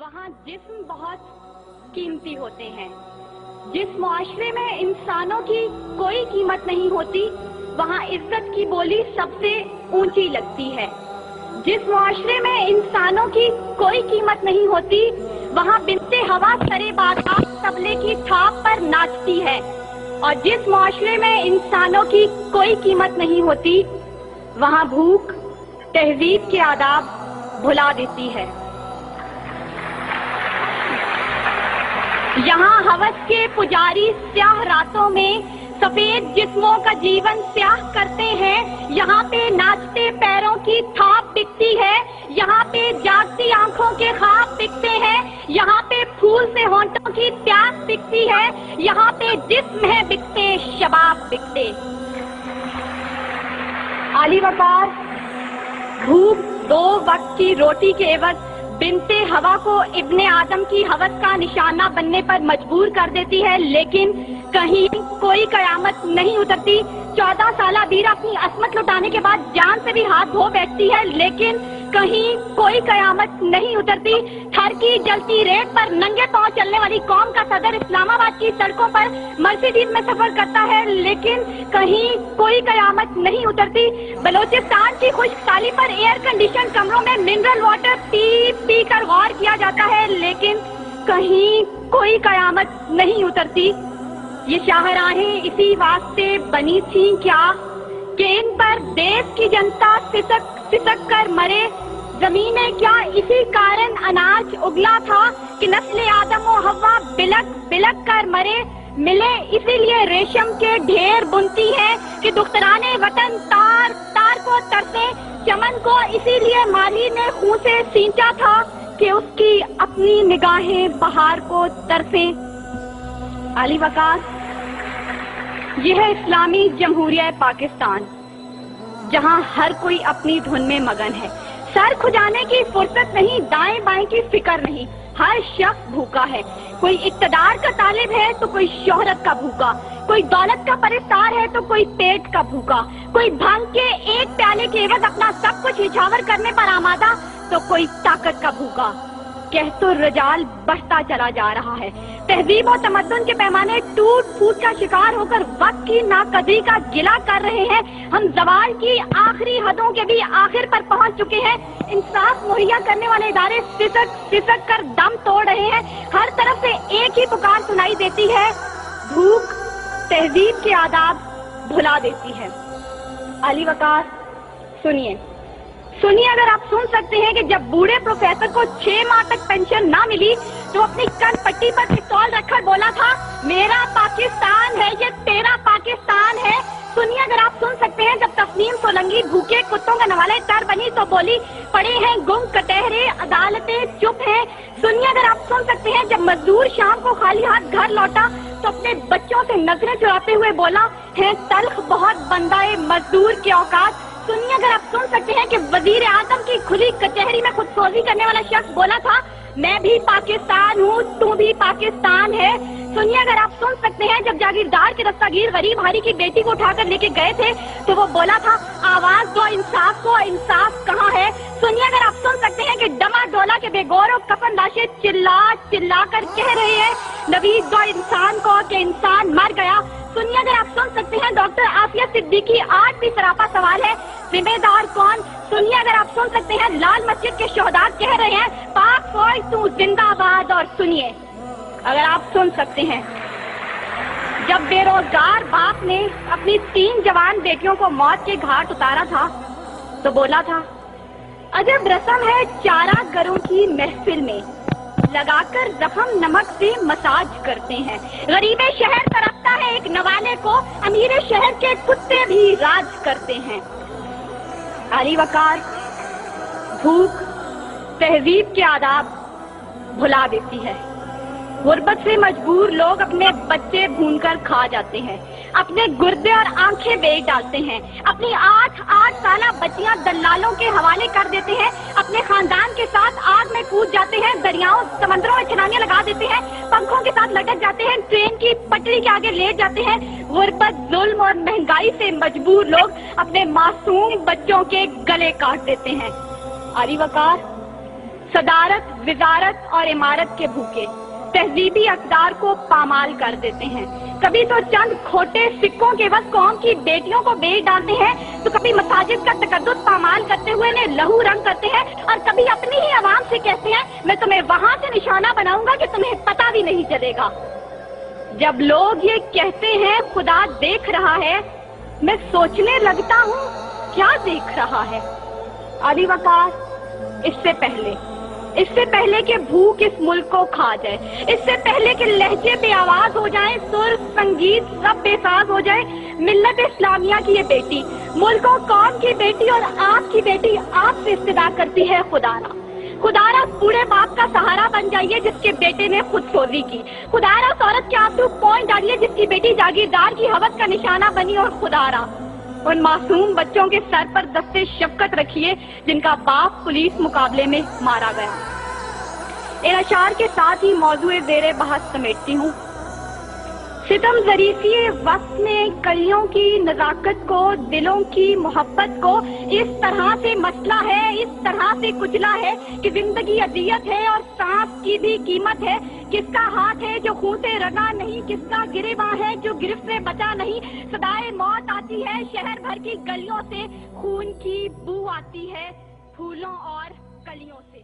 वहाँ जिस्म बहुत कीमती होते हैं। जिस मुआशरे में इंसानों की कोई कीमत नहीं होती, वहाँ इज्जत की बोली सबसे ऊंची लगती है। जिस मुआशरे में इंसानों की कोई कीमत नहीं होती, वहाँ बिनते हवा सरे बाजार तबले की थाप पर नाचती है। और जिस मुआशरे में इंसानों की कोई कीमत नहीं होती, वहाँ भूख तहजीब के आदाब भुला देती है। यहाँ हवस के पुजारी स्याह रातों में सफेद जिस्मों का जीवन स्याह करते हैं। यहाँ पे नाचते पैरों की थाप बिकती है, यहाँ पे जागती आंखों के ख्वाब बिकते हैं, यहाँ पे फूल से होंठों की प्यास बिकती है, यहाँ पे जिस्म है बिकते शबाब बिकते। आली वकार भूख 2 वक्त की रोटी के एवज बिनते हवा को इब्ने आदम की हवस का निशाना बनने पर मजबूर कर देती है, लेकिन कहीं कोई कयामत नहीं उतरती। 14 साला बीरा अपनी असमत लुटाने के बाद जान से भी हाथ धो बैठती है, लेकिन कहीं कोई कयामत नहीं उतरती। थर की जलती रेत पर नंगे पांव चलने वाली कौम का सदर इस्लामाबाद की सड़कों पर मर्सिडीज में सफर करता है, लेकिन कहीं कोई कयामत नहीं उतरती। बलोचिस्तान की खुश्क साली पर एयर कंडीशन कमरों में मिनरल वाटर पी पी कर गौर किया जाता है, लेकिन कहीं कोई कयामत नहीं उतरती। ये शाहराहें इसी वास्ते बनी थी क्या कि इन पर देश की जनता सिसक सिसक कर मरे। जमीनें क्या इसी कारण अनाज उगला था कि नस्ल आदम और हव्वा बिलक बिलक कर मरे। मिले इसीलिए रेशम के ढेर बुनती हैं कि दुख्तराने वतन तार तार को तरसे। चमन को इसीलिए माली ने खून से सींचा था कि उसकी अपनी निगाहें बहार को तरसे। आली वकार, यह है इस्लामी जमहूरिया पाकिस्तान, जहां हर कोई अपनी धुन में मगन है। सर खुजाने की फुर्सत नहीं, दाएं बाएं की फिक्र नहीं। हर शख्स भूखा है। कोई इक्तदार का तालिब है तो कोई शोहरत का भूखा, कोई दौलत का परेशान है तो कोई पेट का भूखा, कोई भांग के एक प्याले के एवज अपना सब कुछ निछावर करने पर आमादा तो कोई ताकत का भूखा। कह तो रजाल बढ़ता चला जा रहा है। तहजीब और तमद्दुन के पैमाने टूट फूट का शिकार होकर वक्त की नाकदरी का गिला कर रहे हैं। हम जवाल की आखिरी हदों के भी आखिर पर पहुंच चुके हैं। इंसाफ मुहैया करने वाले इदारे सिसक सिसक कर दम तोड़ रहे हैं। हर तरफ से एक ही पुकार सुनाई देती है, भूख तहजीब के आदाब भुला देती है। अली वकार, सुनिए सुनिए, अगर आप सुन सकते हैं कि जब बूढ़े प्रोफेसर को 6 माह तक पेंशन ना मिली तो अपनी कन पट्टी पर पिस्तौल रखकर बोला था, मेरा पाकिस्तान है ये तेरा पाकिस्तान है। सुनिए अगर आप सुन सकते हैं जब तस्नीम सोलंकी भूखे कुत्तों का नवाले तर बनी तो बोली, पड़े हैं गुम कटहरे अदालतें चुप हैं। सुनिए अगर आप सुन सकते हैं जब मजदूर शाम को खाली हाथ घर लौटा तो अपने बच्चों से नजरें चुराते हुए बोला, है तल्ख बहुत बंदाए मजदूर के औकात। सुनिए अगर आप सुन सकते हैं कि वजीर आजम की खुली कचहरी में खुदसोजी करने वाला शख्स बोला था, मैं भी पाकिस्तान हूँ तू भी पाकिस्तान है। सुनिए अगर आप सुन सकते हैं जब जागीरदार के दस्तगीर गरीब हारी की बेटी को उठाकर लेके गए थे तो वो बोला था, आवाज दो इंसाफ को, इंसाफ कहाँ है। सुनिए अगर आप सुन सकते हैं कि डमा डोला के बेगौर और कफन लाशें चिल्ला चिल्ला कर कह रहे हैं, नवीद दो इंसान को कि इंसान मर गया। सुनिए अगर आप सुन सकते हैं डॉक्टर आफिया सिद्दीकी आज भी सरापा सवाल है, जिम्मेदार कौन। सुनिए अगर आप सुन सकते हैं लाल मस्जिद के शोहदा कह रहे हैं, पाक फौज तू जिंदाबाद। और सुनिए अगर आप सुन सकते हैं जब बेरोजगार बाप ने अपनी 3 जवान बेटियों को मौत के घाट उतारा था तो बोला था, अजब रस्म है चारा गरों की महफिल में, लगाकर जख्म नमक से मसाज करते हैं। गरीबे शहर तरफता है एक नवाले को, अमीरे शहर के कुत्ते भी राज करते हैं। आली वकार, भूख तहजीब के आदाब भुला देती है। गुर्बत से मजबूर लोग अपने बच्चे भूनकर खा जाते हैं, अपने गुर्दे और आंखें बेच डालते हैं, अपनी 8 साला बच्चियां दलालों के हवाले कर देते हैं, अपने खानदान के साथ आग में कूद जाते हैं, दरियाओं समंदरों में छलांगे लगा देते हैं, पंखों के साथ लटक जाते हैं, ट्रेन की पटरी के आगे लेट जाते हैं। गुर्बत, जुल्म और महंगाई से मजबूर लोग अपने मासूम बच्चों के गले काट देते हैं। आली वकार, صدارت، وزارت اور عمارت کے بھوکے تہذیبی اقدار کو پامال کر دیتے ہیں. کبھی تو چند کھوٹے سکوں کے وقت قوم کی بیٹیوں کو بیچ ڈالتے ہیں، تو کبھی مساجد کا تقدس پامال کرتے ہوئے انہیں لہو رنگ کرتے ہیں، اور کبھی اپنی ہی عوام سے کہتے ہیں میں تمہیں وہاں سے نشانہ بناؤں گا کہ تمہیں پتہ بھی نہیں چلے گا. جب لوگ یہ کہتے ہیں خدا دیکھ رہا ہے، میں سوچنے لگتا ہوں کیا دیکھ رہا ہے. علی وقار، اس سے پہلے کہ بھوک اس ملک کو کھا جائے، اس سے پہلے کہ لہجے بے آواز ہو جائیں، سر سنگیت سب بے ساز ہو جائے، ملت اسلامیہ کی یہ بیٹی، ملک و قوم کی بیٹی اور آپ کی بیٹی آپ سے استدعا کرتی ہے خدارا بوڑھے باپ کا سہارا بن جائیے جس کے بیٹے نے خود سوزی کی. خدارا اس عورت کے آنسو پوئنٹ ڈالیے جس کی بیٹی جاگیردار کی ہوس کا نشانہ بنی. اور خدارا ان معصوم بچوں کے سر پر دستے شفقت رکھیے جن کا باپ پولیس مقابلے میں مارا گیا. ان اشعار کے ساتھ ہی موضوع زیر بحث سمیٹتی ہوں. ستم ظریفی وقت میں کلیوں کی نزاکت کو، دلوں کی محبت کو اس طرح سے مسئلہ ہے، اس طرح سے کچلا ہے کہ زندگی اذیت ہے اور سانس کی بھی قیمت ہے. کس کا ہاتھ ہے جو خون سے رگا نہیں، کس کا گریباں ہے جو گرفت سے بچا نہیں. صدائے موت آتی ہے شہر بھر کی گلیوں سے، خون کی بو آتی ہے پھولوں اور کلیوں سے.